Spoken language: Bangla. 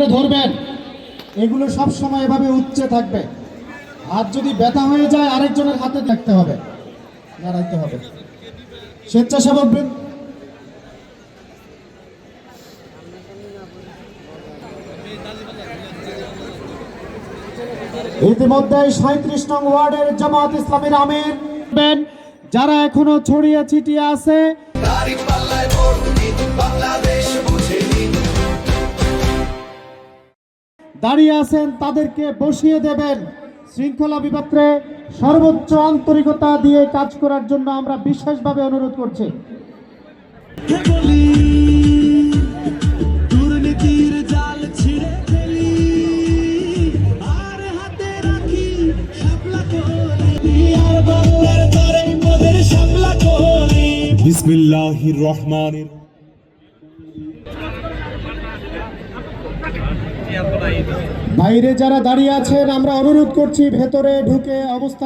করে ধরবেন, এগুলো সব সময় এভাবে উচ্চে থাকবে। হাত যদি ব্যথা হয়ে যায় আরেকজনের হাতে রাখতে হবে, দাঁড়াইতে হবে। স্বেচ্ছাসেবক ইতিমধ্যে 37 নং ওয়ার্ডের জামাত ইসলামীর আমির যারা এখনো ছড়িয়ে ছিটিয়ে আছে, দাঁড়িয়ে আছেন, তাদেরকে বসিয়ে দেবেন। শৃঙ্খলা বিভাগে সর্বোচ্চ আন্তরিকতা দিয়ে কাজ করার জন্য আমরা বিশেষভাবে অনুরোধ করছি। বিসমিল্লাহির রহমানির বাইরে যারা দাঁড়িয়ে আছেন আমরা অনুরোধ করছি ভেতরে ঢুকে অবস্থান